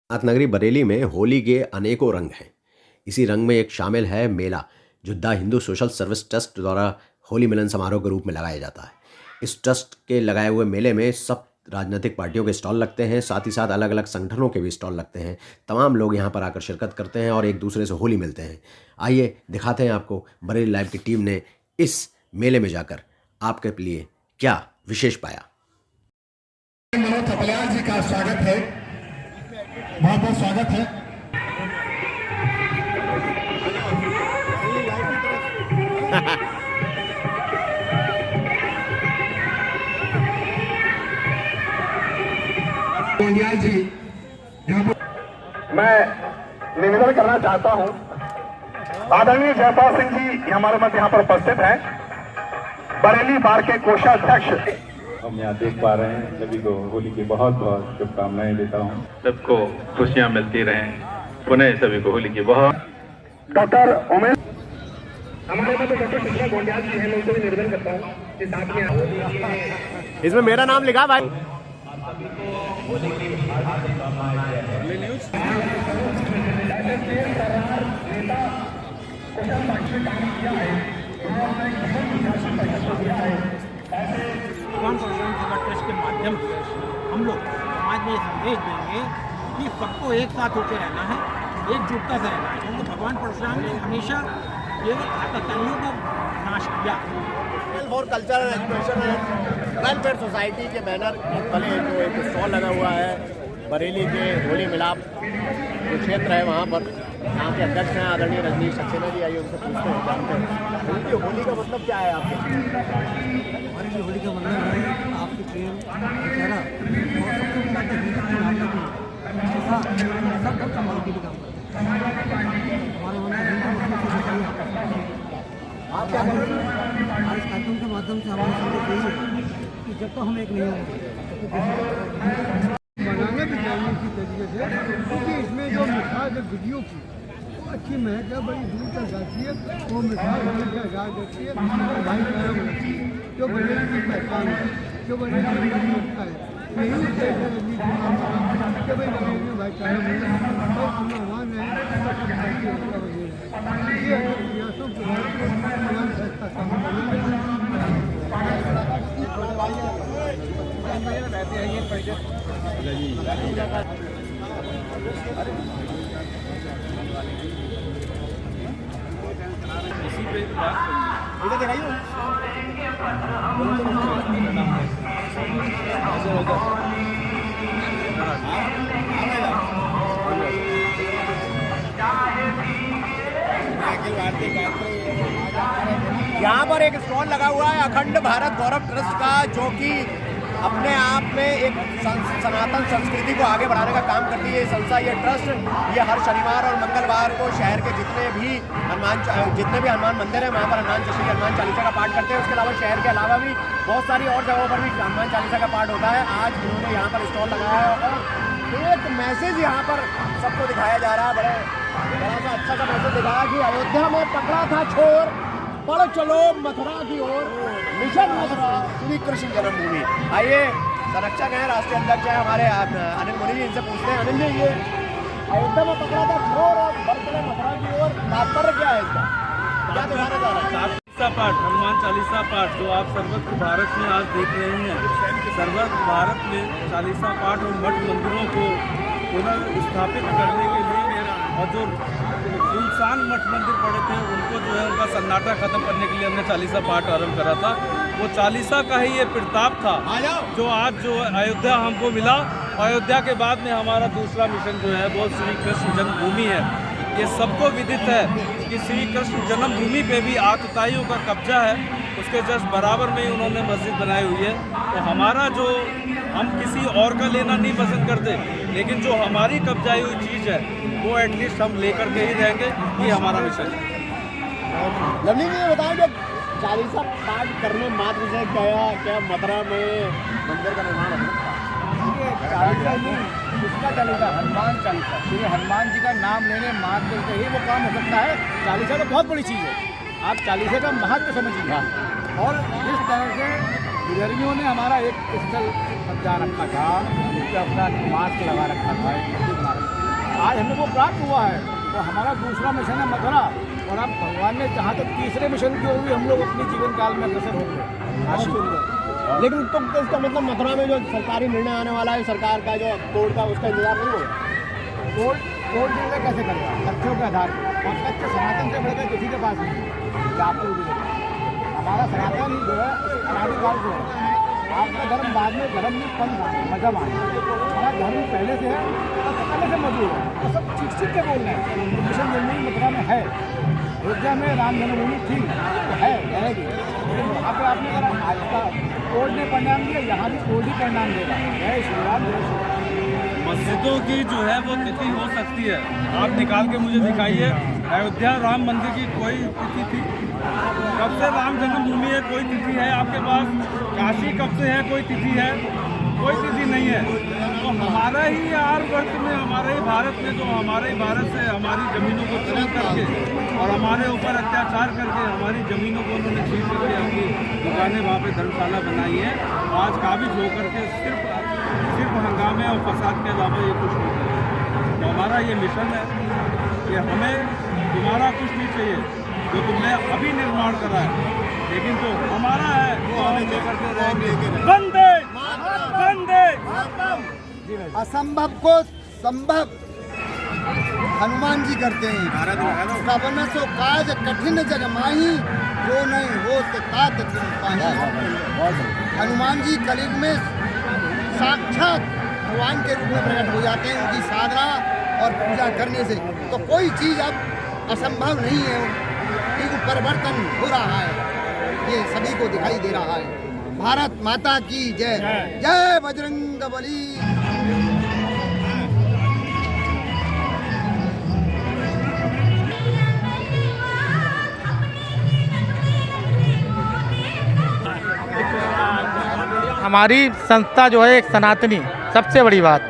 नाथ नगरी बरेली में होली के अनेकों रंग हैं। इसी रंग में एक शामिल है मेला, जो the Hindu social service trust द्वारा होली मिलन समारोह के रूप में लगाया जाता है। इस ट्रस्ट के लगाए हुए मेले में सब राजनीतिक पार्टियों के स्टॉल लगते हैं, साथ ही साथ अलग अलग संगठनों के भी स्टॉल लगते हैं। तमाम लोग यहाँ पर आकर शिरकत करते हैं और एक दूसरे से होली मिलते हैं। आइए दिखाते हैं आपको बरेली लाइव की टीम ने इस मेले में जाकर आपके लिए क्या विशेष पाया। मनोज थपलियाल जी का स्वागत है, बहुत बहुत स्वागत है। गोंदियाल जी, मैं निवेदन करना चाहता हूं, आदरणीय जयपाल सिंह जी हमारे मध्य यहाँ पर उपस्थित हैं, बरेली बार के कोषाध्यक्ष। हम यहाँ देख पा रहे हैं, सभी को होली की बहुत बहुत शुभकामनाएं देता हूँ। सबको खुशियाँ मिलती रहें। पुनः सभी को होली की बहुत। डॉक्टर उमेश हमारे मध्य डॉक्टर शिक्षा गोंदियाल जी हैं, मैं उनसे भी निवेदन करता हूँ कि साथ में इसमें मेरा नाम लिखा भाई। ट्रस्ट के माध्यम से हम लोग समाज में संदेश देंगे कि सबको एक साथ होकर रहना है, एकजुटता से रहना है, क्योंकि भगवान परशुराम ने हमेशा ये आतताइयों का नाश किया। For culture education and welfare society के बैनर तले जो एक स्टॉल लगा हुआ है बरेली के होली मिलाप जो क्षेत्र है वहाँ पर, यहाँ के अध्यक्ष हैं आदरणीय रजनीश सक्सेना जी। आइए उनसे पूछते हैं, जानते हैं होली का मतलब क्या है आपके। हमारे लिए होली का मतलब है आपकी प्रेम भाईचारा और सबसे बड़ा सब बहुत संभाल के भी काम करते हैं। हमारे आप क्या करेंगे इस कार्यक्रम के माध्यम से हमारे संदेश यही है कि जब तक हम एक नहीं होंगे बनाना भी चाहिए इसी तरीके से, क्योंकि इसमें जो मिठास है वीडियो की वो अच्छी महक है, बड़ी दूर तक जाती है, वो मिठास हमेशा याद रहती है, भाईचारा बनती है, जो बरेली की पहचान है, जो बरेली की होता है। यही उद्देश्य है रजनीश कुमार कि भाई बरेली में भाईचारा बने और हम आह्वान है ये प्रयासों के बाद फैसला काम इसी पे बात यहाँ पर एक स्टॉल लगा हुआ है अखंड भारत गौरव ट्रस्ट का, जो कि अपने आप में एक सनातन संस्कृति को आगे बढ़ाने का काम करती है। ये संस्था, ये ट्रस्ट, ये हर शनिवार और मंगलवार को शहर के जितने भी हनुमान मंदिर है वहाँ पर हनुमान चालीसा का पाठ करते हैं। उसके अलावा शहर के अलावा भी बहुत सारी और जगहों पर भी हनुमान चालीसा का पाठ होता है। आज उन्होंने यहाँ पर स्टॉल लगाया है और एक मैसेज यहाँ पर सबको दिखाया जा रहा है, बड़ा सा अच्छा सा मैसेज दिखाया कि अयोध्या में पकड़ा था चोर, बढ़ चलो मथुरा की ओर, मिशन मथुरा श्री कृष्ण जन्मभूमि। आइए संरक्षक हैं, राष्ट्रीय अध्यक्ष हैं हमारे अनिल मुनि जी, इनसे पूछते हैं। अनिल जी, ये अयोध्या में पकड़ा था चोर और बढ़ चलो मथुरा की ओर, तात्पर्य क्या है इसका, क्या दिखाना चाह रहा है? चालीसा पाठ, हनुमान चालीसा पाठ जो आप सर्वत्र भारत में आज देख रहे हैं, सर्वत्र भारत में चालीसा पाठ और मठ मंदिरों को पुनर्स्थापित करने के लिए और जो सुनसान मठ मंदिर पड़े थे उनको जो है उनका सन्नाटा खत्म करने के लिए हमने चालीसा पाठ आरंभ करा था। वो चालीसा का ही ये प्रताप था जो आज जो अयोध्या हमको मिला। अयोध्या के बाद में हमारा दूसरा मिशन जो है वो श्री कृष्ण जन्मभूमि है। ये सबको विदित है कि श्री कृष्ण जन्मभूमि पे भी आतताइयों का कब्जा है, उसके जस्ट बराबर में ही उन्होंने मस्जिद बनाई हुई है। तो हमारा जो, हम किसी और का लेना नहीं पसंद करते, लेकिन जो हमारी कब्जाई हुई चीज़ है वो एटलीस्ट हम लेकर के ही रहेंगे, ये हमारा मिशन है। लवली जी, ये बताएं कि चालीसा पाठ करने मात्र से क्या मथुरा में मंदिर का निर्माण है? चालीसा नहीं, इसका चालीसा हनुमान चालीसा, श्री हनुमान जी का नाम लेने मात्र से ही वो काम हो सकता है। चालीसा तो बहुत बड़ी चीज़ है, आप चालीसा का महत्व समझिए। और इस तरह से विदर्भियों ने हमारा एक स्थल सजा रखा था, जिस पर अपना मास्क लगा रखा था, एक बना रखा था। आज हमें वो प्राप्त हुआ है। तो हमारा दूसरा मिशन है मथुरा, और अब भगवान ने जहाँ तक तीसरे मिशन की ओर भी हम लोग अपने जीवन काल में अग्रसर होंगे। लेकिन तो इसका मतलब मथुरा में जो सरकारी निर्णय आने वाला है सरकार का जो कोर्ट का, उसका इंतजार नहीं होगा। कोर्ट निर्णय कैसे करेगा? तथ्यों के आधार पर, और तथ्य सनातन से बढ़कर किसी के पास नहीं है। ये आपको भी देखा, हमारा सनातन जो है अनादिकाल से है। आपका धर्म बाद में धर्म में पंथ आए, मजहब आए। हमारा धर्म पहले से है और पहले से मौजूद है, और सब चीख के बोल रहे हैं। मिशन जन्मभूमि मथुरा में है, अयोध्या में राम जन्मभूमि थी तो है, रहेगी। लेकिन वहाँ पर आपने अगर आज का कोर्ट ने परिणाम दिया, यहाँ भी कोर्ट ही परिणाम देगा। जय श्री राम, जय श्री राम। मस्जिदों की जो है वो तिथि हो सकती है, आप निकाल के मुझे दिखाइए। अयोध्या राम मंदिर की कोई तिथि थी? कब से राम जन्मभूमि है? कोई तिथि है आपके पास? काशी कब से है? कोई तिथि है? कोई तिथि नहीं है। तो हमारा ही आर्यवर्त में, हमारे ही भारत में, जो हमारे ही भारत से हमारी ज़मीनों को छीन करके और हमारे ऊपर अत्याचार करके हमारी ज़मीनों को उन्होंने छीन करके अपनी दुकानें वहाँ पे धर्मशाला बनाई है। आज काबिज होकर के सिर्फ हंगामे और फसाद के अलावा ये कुछ नहीं है। तो हमारा ये मिशन है कि हमें तुम्हारा कुछ नहीं चाहिए, जो तुमने अभी निर्माण करा है, लेकिन जो हमारा है वो हमें लेकर के रहेंगे। वंदे वंदे। असंभव को संभव हनुमान जी करते हैं। कवन सो काज कठिन जग माही, जो नहीं हो तात तुम पाही। हनुमान जी कलयुग में साक्षात भगवान के रूप में प्रकट हो जाते हैं। उनकी साधना और पूजा करने से तो कोई चीज़ अब असंभव नहीं है। एक परिवर्तन हो रहा है, ये सभी को दिखाई दे रहा है। भारत माता की जय, जय बजरंगबली। हमारी संस्था जो है एक सनातनी, सबसे बड़ी बात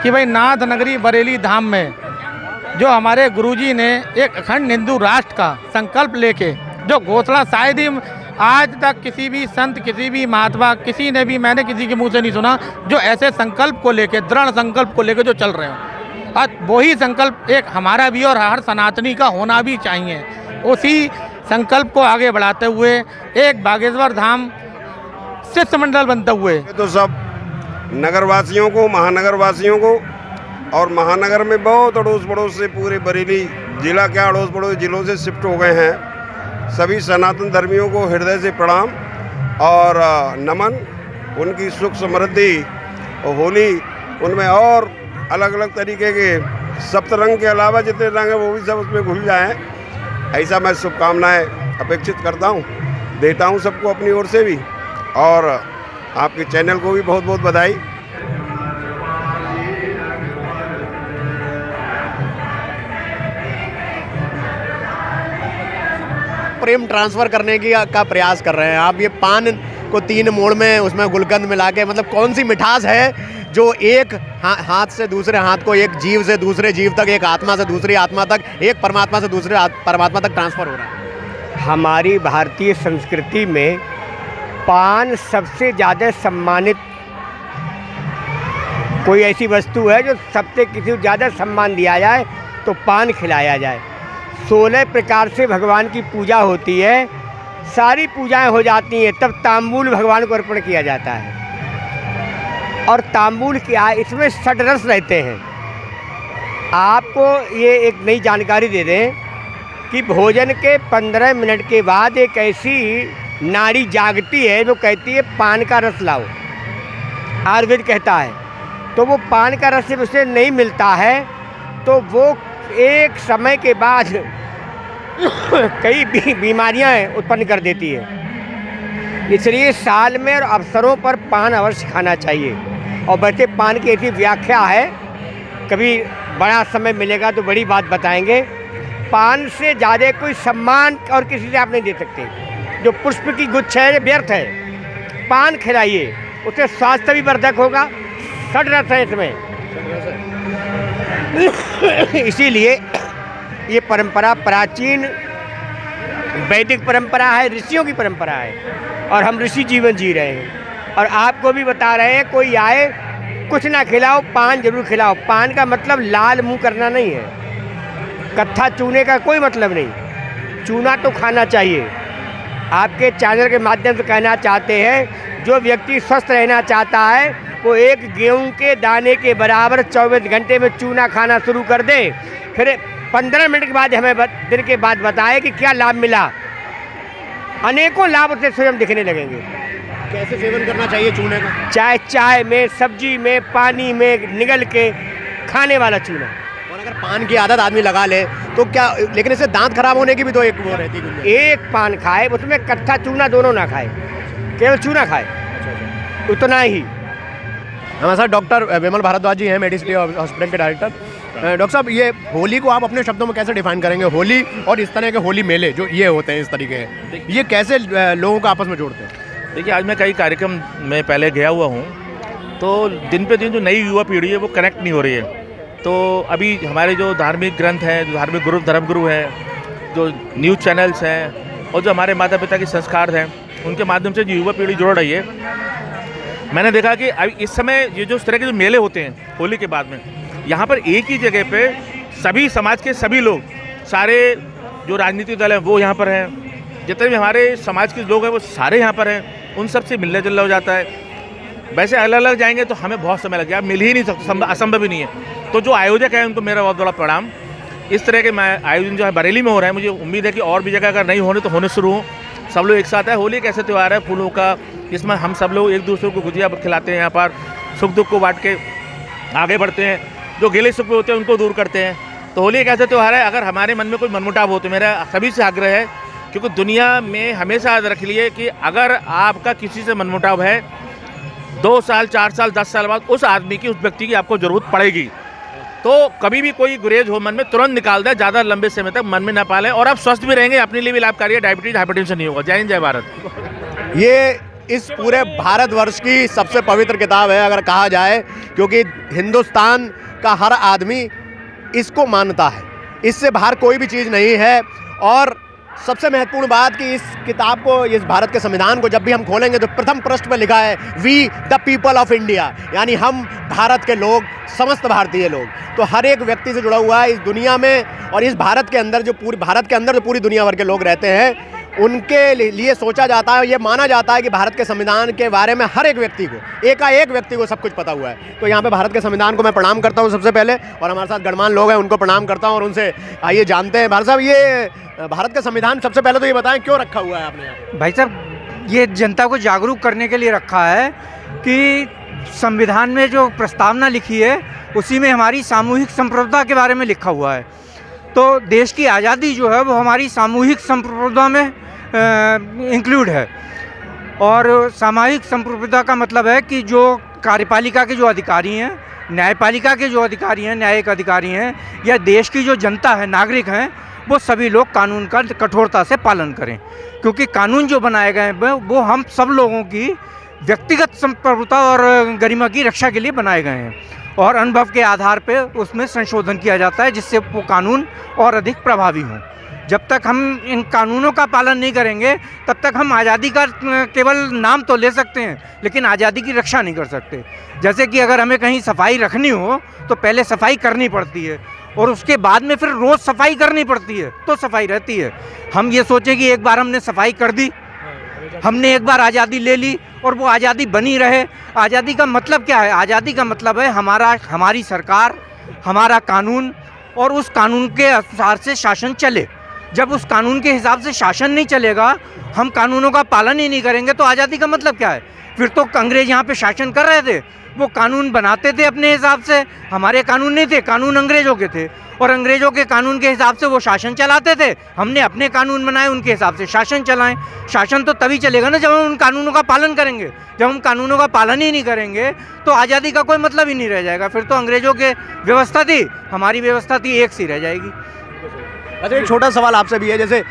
कि भाई नाथ नगरी बरेली धाम में जो हमारे गुरुजी ने एक अखंड हिंदू राष्ट्र का संकल्प लेके जो घोषणा शायद ही आज तक किसी भी संत, किसी भी महात्मा, किसी ने भी, मैंने किसी के मुंह से नहीं सुना जो ऐसे संकल्प को लेके, दृढ़ संकल्प को लेके जो चल रहे हो। और वही संकल्प एक हमारा भी और हर सनातनी का होना भी चाहिए। उसी संकल्प को आगे बढ़ाते हुए एक बागेश्वर धाम शिष्टमंडल बनते हुए तो सब नगरवासियों को, महानगरवासियों को, और महानगर में बहुत अड़ोस पड़ोस से पूरे बरेली जिला के अड़ोस पड़ोस जिलों से शिफ्ट हो गए हैं। सभी सनातन धर्मियों को हृदय से प्रणाम और नमन। उनकी सुख समृद्धि और होली उनमें और अलग अलग तरीके के सप्तरंग के अलावा जितने रंग हैं वो भी सब उसमें घुल जाएं, ऐसा मैं शुभकामनाएं अपेक्षित करता हूं, देता हूं सबको अपनी ओर से भी, और आपके चैनल को भी बहुत बहुत बधाई। प्रेम ट्रांसफ़र करने का प्रयास कर रहे हैं आप। ये पान को 3 मोड़ में उसमें गुलकंद मिला के, मतलब कौन सी मिठास है जो एक हाथ से दूसरे हाथ को, एक जीव से दूसरे जीव तक, एक आत्मा से दूसरी आत्मा तक, एक परमात्मा से दूसरे परमात्मा तक ट्रांसफ़र हो रहा है। हमारी भारतीय संस्कृति में पान सबसे ज़्यादा सम्मानित कोई ऐसी वस्तु है जो सबसे किसी को ज़्यादा सम्मान दिया जाए तो पान खिलाया जाए। 16 प्रकार से भगवान की पूजा होती है, सारी पूजाएं हो जाती हैं, तब तांबूल भगवान को अर्पण किया जाता है। और तांबूल क्या है, इसमें 6 रस रहते हैं। आपको ये एक नई जानकारी दे दें कि भोजन के 15 मिनट के बाद एक ऐसी नाड़ी जागती है, वो कहती है पान का रस लाओ, आयुर्वेद कहता है। तो वो पान का रस उसे नहीं मिलता है तो वो एक समय के बाद कई बीमारियां उत्पन्न कर देती है। इसलिए साल में और अवसरों पर पान अवश्य खाना चाहिए। और वैसे पान की ऐसी व्याख्या है, कभी बड़ा समय मिलेगा तो बड़ी बात बताएंगे। पान से ज़्यादा कोई सम्मान और किसी से आप नहीं दे सकते। जो पुष्प की गुच्छा है व्यर्थ है, पान खिलाइए, उससे स्वास्थ्य भी वर्धक होगा। 6 रस है इसमें। इसीलिए ये परंपरा प्राचीन वैदिक परंपरा है, ऋषियों की परंपरा है, और हम ऋषि जीवन जी रहे हैं। और आपको भी बता रहे हैं, कोई आए कुछ ना खिलाओ, पान जरूर खिलाओ। पान का मतलब लाल मुंह करना नहीं है, कत्था चूने का कोई मतलब नहीं। चूना तो खाना चाहिए। आपके चैनल के माध्यम से कहना चाहते हैं, जो व्यक्ति स्वस्थ रहना चाहता है वो एक गेहूं के दाने के बराबर 24 घंटे में चूना खाना शुरू कर दे, फिर 15 मिनट के बाद हमें दिन के बाद बताए कि क्या लाभ मिला। अनेकों लाभ उसे स्वयं दिखने लगेंगे। कैसे सेवन करना चाहिए चूने का? चाहे चाय में, सब्जी में, पानी में निगल के खाने वाला चूना। और अगर पान की आदत आदमी लगा ले तो क्या, लेकिन इससे दांत खराब होने की भी तो एक वो रहती है। एक पान खाए, उसमें कट्ठा चूना दोनों ना खाए, केवल चूना खाए, उतना ही। हमारे साथ डॉक्टर विमल भारद्वाज जी हैं, मेडिसिटी हॉस्पिटल के डायरेक्टर। डॉक्टर साहब, ये होली को आप अपने शब्दों में कैसे डिफाइन करेंगे? होली और इस तरह के होली मेले जो ये होते हैं इस तरीके के, ये कैसे लोगों को आपस में जोड़ते हैं? देखिए, आज मैं कई कार्यक्रम में पहले गया हुआ हूँ, तो दिन पे दिन जो नई युवा पीढ़ी है वो कनेक्ट नहीं हो रही है। तो अभी हमारे जो धार्मिक ग्रंथ हैं, जो धार्मिक धर्मगुरु हैं, जो न्यूज़ चैनल्स हैं और जो हमारे माता पिता के संस्कार हैं, उनके माध्यम से जो युवा पीढ़ी जुड़ रही है, मैंने देखा कि अभी इस समय ये जो इस तरह के जो मेले होते हैं होली के बाद में, यहाँ पर एक ही जगह पे सभी समाज के सभी लोग, सारे जो राजनीतिक दल हैं वो यहाँ पर हैं, जितने भी हमारे समाज के लोग हैं वो सारे यहाँ पर हैं, उन सब से मिलने जुलना हो जाता है। वैसे अलग अलग जाएंगे तो हमें बहुत समय लग गया, मिल ही नहीं सकते, असंभव ही नहीं है। तो जो आयोजक है उनको मेरा बहुत बड़ा प्रणाम। इस तरह के आयोजन जो है बरेली में हो रहा है, मुझे उम्मीद है कि और भी जगह अगर नहीं होने तो होने शुरू हों। सब लोग एक साथ है। होली एक ऐसे त्यौहार है फूलों का, इसमें हम सब लोग एक दूसरे को गुजिया खिलाते हैं, यहाँ पर सुख दुख को बांट के आगे बढ़ते हैं, जो गिले सुख होते हैं उनको दूर करते हैं। तो होली एक ऐसा त्यौहार है, अगर हमारे मन में कोई मनमुटाव हो तो मेरा सभी से आग्रह है, क्योंकि दुनिया में हमेशा याद रख लिए कि अगर आपका किसी से मनमुटाव है, 2 साल 4 साल 10 साल बाद उस आदमी की, उस व्यक्ति की आपको ज़रूरत पड़ेगी। तो कभी भी कोई गुरेज हो मन में, तुरंत निकाल दें, ज़्यादा लंबे समय तक मन में ना पालें, और आप स्वस्थ भी रहेंगे, अपने लिए भी लाभकारी है, डायबिटीज हाइपरटेंशन नहीं होगा। जय हिंद, जय भारत। ये इस पूरे भारतवर्ष की सबसे पवित्र किताब है अगर कहा जाए, क्योंकि हिंदुस्तान का हर आदमी इसको मानता है, इससे बाहर कोई भी चीज़ नहीं है। और सबसे महत्वपूर्ण बात कि इस किताब को, इस भारत के संविधान को जब भी हम खोलेंगे तो प्रथम पृष्ठ पर लिखा है we the people of India, यानी हम भारत के लोग, समस्त भारतीय लोग। तो हर एक व्यक्ति से जुड़ा हुआ है इस दुनिया में, और इस भारत के अंदर जो पूरी दुनिया भर के लोग रहते हैं, उनके लिए सोचा जाता है, ये माना जाता है कि भारत के संविधान के बारे में हर एक व्यक्ति को, एकाएक व्यक्ति को सब कुछ पता हुआ है। तो यहाँ पे भारत के संविधान को मैं प्रणाम करता हूँ सबसे पहले, और हमारे साथ गणमान्य लोग हैं उनको प्रणाम करता हूँ, और उनसे आइए जानते हैं। भारत साहब, ये भारत का संविधान सबसे पहले तो ये बताएं क्यों रखा हुआ है आपने यहाँ? भाई साहब, ये जनता को जागरूक करने के लिए रखा है कि संविधान में जो प्रस्तावना लिखी है उसी में हमारी सामूहिक संप्रभुता के बारे में लिखा हुआ है। तो देश की आज़ादी जो है वो हमारी सामूहिक संप्रभुता में इंक्लूड है। और सामूहिक संप्रभुता का मतलब है कि जो कार्यपालिका के जो अधिकारी हैं, न्यायपालिका के जो अधिकारी हैं, न्यायिक अधिकारी हैं, या देश की जो जनता है, नागरिक हैं, वो सभी लोग कानून का कठोरता से पालन करें, क्योंकि कानून जो बनाए गए हैं वो हम सब लोगों की व्यक्तिगत संप्रभुता और गरिमा की रक्षा के लिए बनाए गए हैं, और अनुभव के आधार पर उसमें संशोधन किया जाता है जिससे वो कानून और अधिक प्रभावी हों। जब तक हम इन कानूनों का पालन नहीं करेंगे तब तक हम आज़ादी का केवल नाम तो ले सकते हैं, लेकिन आज़ादी की रक्षा नहीं कर सकते। जैसे कि अगर हमें कहीं सफाई रखनी हो तो पहले सफाई करनी पड़ती है, और उसके बाद में फिर रोज़ सफाई करनी पड़ती है, तो सफाई रहती है। हम ये सोचें कि एक बार हमने सफाई कर दी, हमने एक बार आज़ादी ले ली और वो आज़ादी बनी रहे। आज़ादी का मतलब क्या है? आज़ादी का मतलब है हमारी सरकार, हमारा कानून, और उस कानून के अनुसार से शासन चले। जब उस कानून के हिसाब से शासन नहीं चलेगा, हम कानूनों का पालन ही नहीं करेंगे, तो आज़ादी का मतलब क्या है? फिर तो अंग्रेज यहाँ पे शासन कर रहे थे, वो कानून बनाते थे अपने हिसाब से, हमारे कानून नहीं थे, कानून अंग्रेज़ों के थे, और अंग्रेज़ों के कानून के हिसाब से वो शासन चलाते थे। हमने अपने कानून बनाए, उनके हिसाब से शासन चलाएं। शासन तो तभी चलेगा ना जब हम उन कानूनों का पालन करेंगे। जब हम कानूनों का पालन ही नहीं करेंगे तो आज़ादी का कोई मतलब ही नहीं रह जाएगा। फिर तो अंग्रेज़ों के व्यवस्था थी, हमारी व्यवस्था थी, एक सी रह जाएगी। अच्छा, एक छोटा सवाल आपसे भी है, जैसे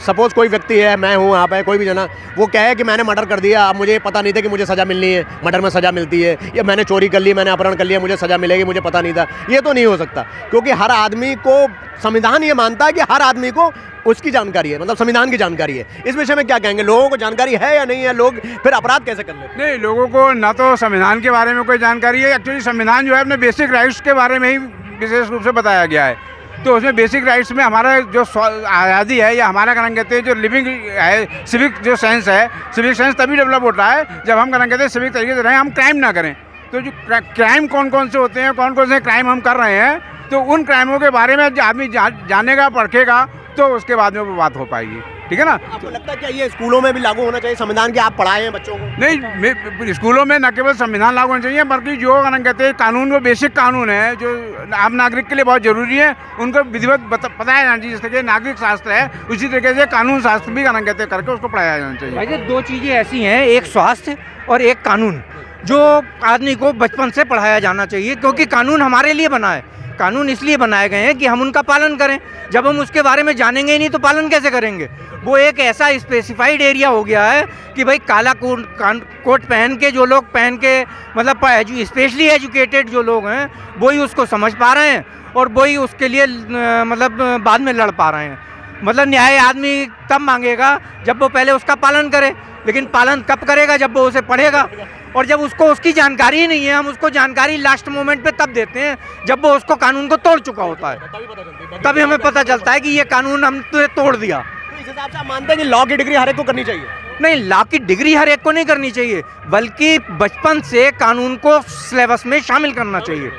सपोज कोई व्यक्ति है, मैं हूँ, आप है, कोई भी जना, वो कहे कि मैंने मर्डर कर दिया, अब मुझे पता नहीं था कि मुझे सज़ा मिलनी है, मर्डर में सज़ा मिलती है, या मैंने चोरी कर ली, मैंने अपहरण कर लिया, मुझे सज़ा मिलेगी, मुझे पता नहीं था। ये तो नहीं हो सकता, क्योंकि हर आदमी को संविधान ये मानता है कि हर आदमी को उसकी जानकारी है, मतलब संविधान की जानकारी है। इस विषय में क्या कहेंगे, लोगों को जानकारी है या नहीं है, लोग फिर अपराध कैसे कर लेते हैं? नहीं, लोगों को ना तो संविधान के बारे में कोई जानकारी है। एक्चुअली संविधान जो है अपने बेसिक राइट्स के बारे में ही विशेष रूप से बताया गया है। तो उसमें बेसिक राइट्स में हमारा जो आज़ादी है, या हमारा क्या कहते हैं जो लिविंग है, सिविक जो सेंस है, सिविक सेंस तभी डेवलप होता है जब हम क्या कहते हैं सिविक तरीके से रहें, हम क्राइम ना करें। तो जो क्राइम कौन कौन से होते हैं, कौन कौन से क्राइम हम कर रहे हैं, तो उन क्राइमों के बारे में आदमी जानेगा, परखेगा, तो उसके बाद में वो बात हो पाएगी। ठीक है ना? आपको लगता है क्या ये स्कूलों में भी लागू होना चाहिए संविधान के, आप पढ़ाएं बच्चों को? नहीं, स्कूलों में न केवल संविधान लागू होना चाहिए, बल्कि जो कहते हैं कानून, वो बेसिक कानून है जो आम नागरिक के लिए बहुत जरूरी है, उनको विधिवत बताया जाना चाहिए। जैसे कि नागरिक शास्त्र है, उसी तरीके से कानून शास्त्र भी कहते हैं करके उसको पढ़ाया जाना चाहिए। भाई, दो चीज़ें ऐसी हैं, एक स्वास्थ्य और एक कानून, जो आदमी को बचपन से पढ़ाया जाना चाहिए, क्योंकि कानून हमारे लिए बना है। कानून इसलिए बनाए गए हैं कि हम उनका पालन करें। जब हम उसके बारे में जानेंगे ही नहीं तो पालन कैसे करेंगे? वो एक ऐसा स्पेसिफाइड एरिया हो गया है कि भाई काला कोट पहन के जो लोग मतलब स्पेशली एजुकेटेड जो लोग हैं वही उसको समझ पा रहे हैं और वही उसके लिए मतलब बाद में लड़ पा रहे हैं। मतलब न्याय आदमी तब मांगेगा जब वो पहले उसका पालन करे, लेकिन पालन कब करेगा? जब वो उसे पढ़ेगा। और जब उसको उसकी जानकारी ही नहीं है, हम उसको जानकारी लास्ट मोमेंट पे तब देते हैं जब वो उसको कानून को तोड़ चुका होता है, तभी हमें पता चलता है कि ये कानून हमने तोड़ दिया। तो इस हिसाब से आप मानते हैं कि लॉ की डिग्री हर एक को करनी चाहिए? नहीं, लॉ की डिग्री हर एक को नहीं करनी चाहिए, बल्कि बचपन से कानून को सिलेबस में शामिल करना चाहिए।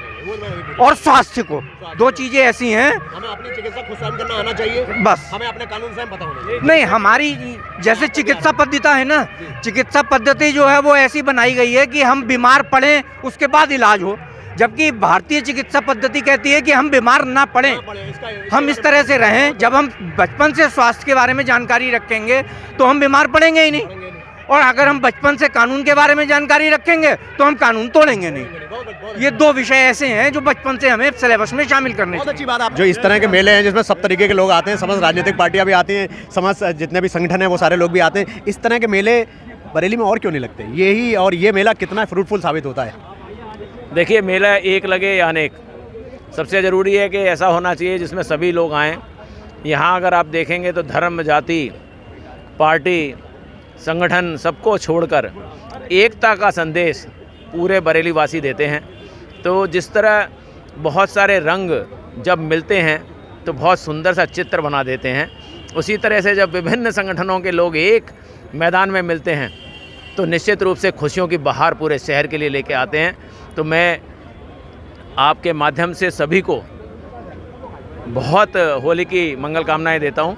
और स्वास्थ्य को, दो चीजें ऐसी हैं। हमें अपनी चिकित्सा खुद स्वयं करना आना चाहिए, बस हमें अपने कानून स्वयं पता होना चाहिए। नहीं, हमारी जैसे चिकित्सा पद्धति है ना, चिकित्सा पद्धति जो है वो ऐसी बनाई गई है कि हम बीमार पड़ें उसके बाद इलाज हो, जबकि भारतीय चिकित्सा पद्धति कहती है कि हम बीमार ना पड़ें, हम इस तरह से रहें। जब हम बचपन से स्वास्थ्य के बारे में जानकारी रखेंगे तो हम बीमार पड़ेंगे ही नहीं, और अगर हम बचपन से कानून के बारे में जानकारी रखेंगे तो हम कानून तोड़ेंगे नहीं। ये दो विषय ऐसे हैं जो बचपन से हमें सिलेबस में शामिल करने बहुत अच्छी बात आप जो इस तरह के मेले हैं जिसमें सब तरीके के लोग आते हैं, समस्त राजनीतिक पार्टियां भी आती हैं, समस्त जितने भी संगठन हैं वो सारे लोग भी आते हैं। इस तरह के मेले बरेली में और क्यों नहीं लगते? यही, और ये मेला कितना फ्रूटफुल साबित होता है? देखिए, मेला एक लगे या अनेक, सबसे ज़रूरी है कि ऐसा होना चाहिए जिसमें सभी लोग आएँ। यहाँ अगर आप देखेंगे तो धर्म, जाति, पार्टी, संगठन सबको छोड़कर एकता का संदेश पूरे बरेली वासी देते हैं। तो जिस तरह बहुत सारे रंग जब मिलते हैं तो बहुत सुंदर सा चित्र बना देते हैं, उसी तरह से जब विभिन्न संगठनों के लोग एक मैदान में मिलते हैं तो निश्चित रूप से खुशियों की बहार पूरे शहर के लिए लेके आते हैं। तो मैं आपके माध्यम से सभी को बहुत होली की मंगल कामनाएं देता हूं,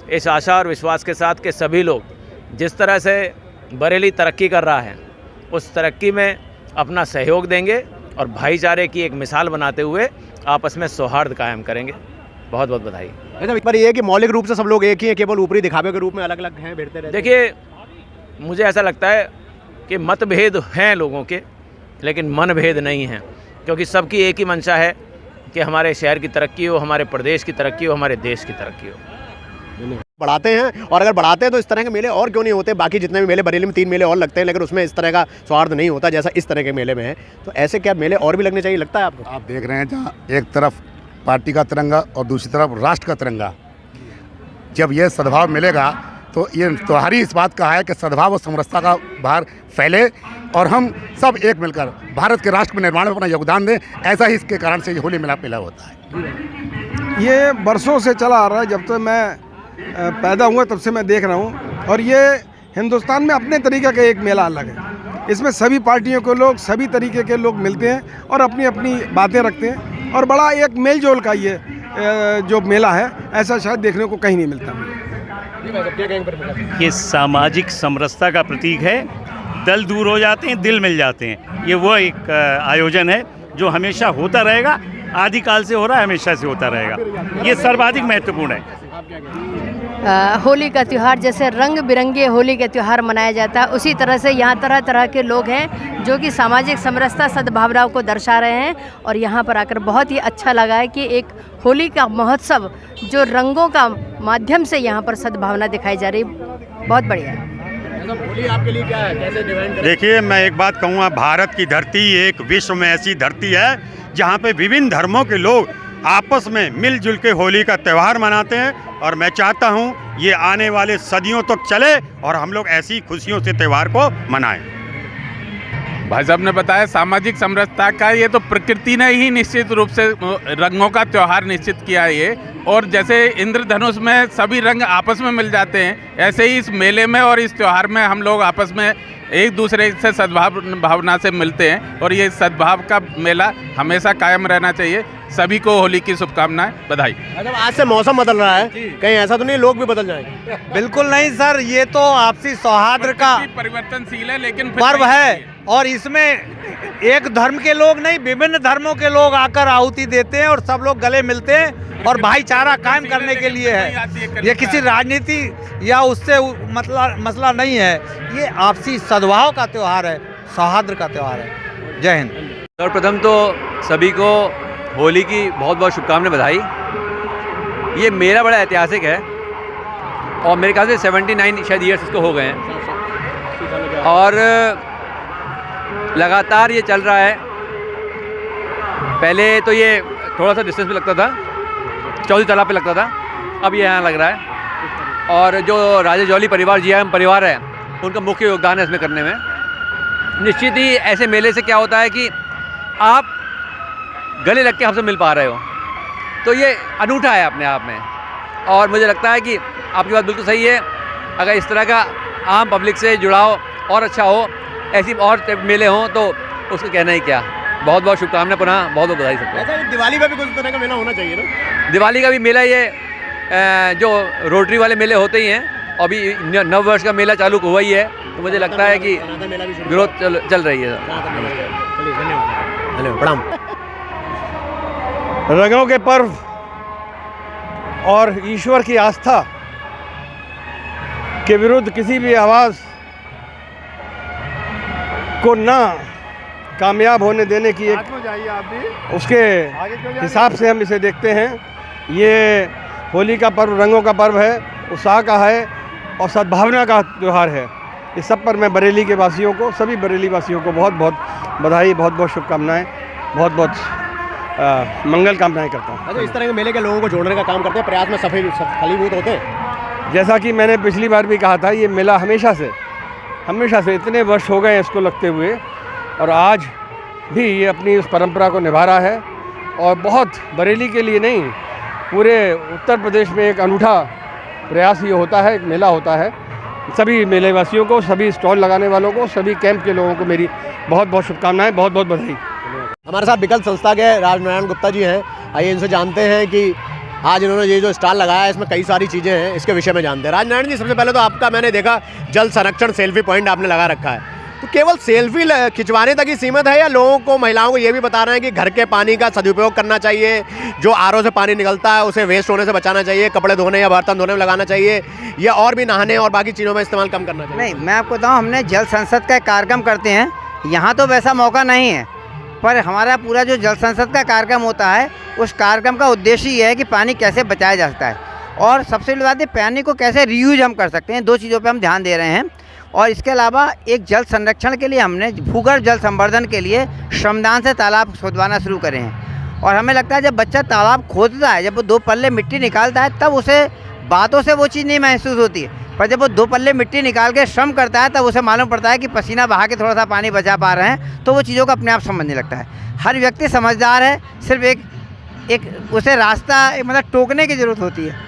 इस आशा और विश्वास के साथ कि सभी लोग जिस तरह से बरेली तरक्की कर रहा है उस तरक्की में अपना सहयोग देंगे और भाईचारे की एक मिसाल बनाते हुए आपस में सौहार्द कायम करेंगे। बहुत बहुत बधाई। पर ये है कि मौलिक रूप से सब लोग एक ही हैं, केवल ऊपरी दिखावे के रूप में अलग अलग हैं, भिड़ते रहते हैं। देखिए, मुझे ऐसा लगता है कि मतभेद हैं लोगों के, लेकिन मनभेद नहीं हैं, क्योंकि सबकी एक ही मंशा है कि हमारे शहर की तरक्की हो, हमारे प्रदेश की तरक्की हो, हमारे देश की तरक्की हो। बढ़ाते हैं, और अगर बढ़ाते हैं तो इस तरह के मेले और क्यों नहीं होते? बाकी जितने भी मेले, बरेली में 3 मेले और लगते हैं, लेकिन उसमें इस तरह का सौहार्द नहीं होता जैसा इस तरह के मेले में है। तो ऐसे क्या मेले और भी लगने चाहिए, लगता है आपको? आप देख रहे हैं जहाँ एक तरफ पार्टी का तिरंगा और दूसरी तरफ राष्ट्र का तिरंगा, जब ये सद्भाव मिलेगा तो ये त्योहार ही इस बात का है कि सद्भाव और समरसता का बाहर फैले और हम सब एक मिलकर भारत के राष्ट्र के निर्माण में अपना योगदान दें। ऐसा ही इसके कारण से होली मिला मेला होता है। ये बरसों से चला आ रहा है, जब तो मैं पैदा हुआ तब से मैं देख रहा हूँ, और ये हिंदुस्तान में अपने तरीके का एक मेला अलग है। इसमें सभी पार्टियों के लोग, सभी तरीके के लोग मिलते हैं और अपनी अपनी बातें रखते हैं, और बड़ा एक मेल जोल का ये जो मेला है, ऐसा शायद देखने को कहीं नहीं मिलता। ये सामाजिक समरसता का प्रतीक है। दल दूर हो जाते हैं, दिल मिल जाते हैं। ये वो एक आयोजन है जो हमेशा होता रहेगा, आदिकाल से हो रहा है, हमेशा से होता रहेगा। ये सर्वाधिक महत्वपूर्ण है। होली का त्यौहार जैसे रंग बिरंगे होली का त्यौहार मनाया जाता है, उसी तरह से यहाँ तरह तरह के लोग हैं जो कि सामाजिक समरसता सद्भावनाओं को दर्शा रहे हैं। और यहाँ पर आकर बहुत ही अच्छा लगा है कि एक होली का महोत्सव जो रंगों का माध्यम से यहाँ पर सद्भावना दिखाई जा रही है, बहुत बढ़िया है। होली आपके लिए क्या है, कैसे डिफाइन करें? देखिए, मैं एक बात कहूँगा, भारत की धरती एक विश्व में ऐसी धरती है जहाँ पे विभिन्न धर्मों के लोग आपस में मिलजुल के होली का त्यौहार मनाते हैं। और मैं चाहता हूँ ये आने वाले सदियों तक चले और हम लोग ऐसी खुशियों से त्यौहार को मनाएं। भाई साहब ने बताया सामाजिक समरसता का ये तो प्रकृति ने ही निश्चित रूप से रंगों का त्यौहार निश्चित किया है ये। और जैसे इंद्रधनुष में सभी रंग आपस में मिल जाते हैं, ऐसे ही इस मेले में और इस त्यौहार में हम लोग आपस में एक दूसरे से सद्भावना से मिलते हैं। और ये सद्भाव का मेला हमेशा कायम रहना चाहिए। सभी को होली की शुभकामनाएं, बधाई। मतलब आज से मौसम बदल रहा है, कहीं ऐसा तो नहीं लोग भी बदल जाएंगे? बिल्कुल नहीं सर, ये तो आपसी सौहार्द का परिवर्तनशील है लेकिन पर्व है। और इसमें एक धर्म के लोग नहीं, विभिन्न धर्मों के लोग आकर आहुति देते हैं और सब लोग गले मिलते हैं और भाईचारा कायम करने के लिए है। ये किसी राजनीति या उससे मसला नहीं है, ये आपसी सद्भाव का त्यौहार है, सौहार्द का त्यौहार है। जय हिंद। सर्वप्रथम तो सभी को होली की बहुत बहुत शुभकामनाएं, बधाई। ये मेला बड़ा ऐतिहासिक है और मेरे ख्याल से 79 शायद ईयर्स इसको हो गए हैं और लगातार ये चल रहा है। पहले तो ये थोड़ा सा डिस्टेंस पे लगता था, चौधरी तालाब पे लगता था, अब ये यहाँ लग रहा है। और जो राजा जौली परिवार, जीएम परिवार है, उनका मुख्य योगदान है इसमें करने में। निश्चित ही ऐसे मेले से क्या होता है कि आप गले लग के हमसे मिल पा रहे हो, तो ये अनूठा है अपने आप में। और मुझे लगता है कि आपकी बात बिल्कुल सही है, अगर इस तरह का आम पब्लिक से जुड़ाव और अच्छा हो, ऐसी और मेले हों तो उसको कहना ही क्या। बहुत बहुत शुभकामनाएं, पुनः बहुत बहुत बधाई सबको। ऐसा दिवाली का भी कुछ तरह का मेला होना चाहिए ना? दिवाली का भी मेला ये जो रोटरी वाले मेले होते ही हैं, अभी नव वर्ष का मेला चालू हुआ ही है, तो मुझे लगता है कि ग्रोथ चल रही है। धन्यवाद, प्रणाम। रंगों के पर्व और ईश्वर की आस्था के विरुद्ध किसी भी आवाज़ को ना कामयाब होने देने की एक उसके हिसाब से हम इसे देखते हैं। ये होली का पर्व रंगों का पर्व है, उत्साह का है और सद्भावना का त्यौहार है। इस सब पर मैं बरेली के वासियों को, सभी बरेली वासियों को बहुत बहुत बधाई, बहुत बहुत शुभकामनाएं, बहुत बहुत मंगल कामनाएं करता हूँ। अच्छा, इस तरह के मेले के लोगों को जोड़ने का काम करते हैं, प्रयास में फलीभूत होते हैं। जैसा कि मैंने पिछली बार भी कहा था, ये मेला हमेशा से इतने वर्ष हो गए इसको लगते हुए, और आज भी ये अपनी उस परंपरा को निभा रहा है। और बहुत बरेली के लिए नहीं, पूरे उत्तर प्रदेश में एक अनूठा प्रयास ये होता है, एक मेला होता है। सभी मेले वासियों को, सभी स्टॉल लगाने वालों को, सभी कैंप के लोगों को मेरी बहुत बहुत शुभकामनाएं, बहुत बहुत बधाई। हमारे साथ विकल्प संस्था के राजनारायण गुप्ता जी हैं। आइए इनसे जानते हैं कि आज इन्होंने ये जो स्टॉल लगाया है, इसमें कई सारी चीज़ें हैं, इसके विषय में जानते हैं। राजनारायण जी, सबसे पहले तो आपका मैंने देखा जल संरक्षण सेल्फी पॉइंट आपने लगा रखा है, तो केवल सेल्फी खिंचवाने तक ही सीमित है या लोगों को, महिलाओं को ये भी बता रहे हैं कि घर के पानी का सदुपयोग करना चाहिए, जो आरओ से पानी निकलता है उसे वेस्ट होने से बचाना चाहिए, कपड़े धोने या बर्तन धोने में लगाना चाहिए, या और भी नहाने और बाकी चीज़ों में इस्तेमाल कम करना चाहिए? नहीं, मैं आपको बताऊँ, हमने जल संसद का कार्यक्रम करते हैं। यहाँ तो वैसा मौका नहीं है, पर हमारा पूरा जो जल संसद का कार्यक्रम होता है, उस कार्यक्रम का उद्देश्य ये है कि पानी कैसे बचाया जा सकता है और सबसे बड़ी बात है पानी को कैसे रीयूज हम कर सकते हैं। दो चीज़ों पे हम ध्यान दे रहे हैं। और इसके अलावा एक जल संरक्षण के लिए हमने भूगर्भ जल संवर्धन के लिए श्रमदान से तालाब खोदवाना शुरू करे हैं। और हमें लगता है जब बच्चा तालाब खोदता है, जब वो 2 पल्ले मिट्टी निकालता है, तब उसे बातों से वो चीज़ नहीं महसूस होती है, पर जब वो 2 पल्ले मिट्टी निकाल के श्रम करता है, तब उसे मालूम पड़ता है कि पसीना बहा के थोड़ा सा पानी बचा पा रहे हैं, तो वो चीज़ों को अपने आप समझने लगता है। हर व्यक्ति समझदार है, सिर्फ एक उसे रास्ता मतलब टोकने की ज़रूरत होती है।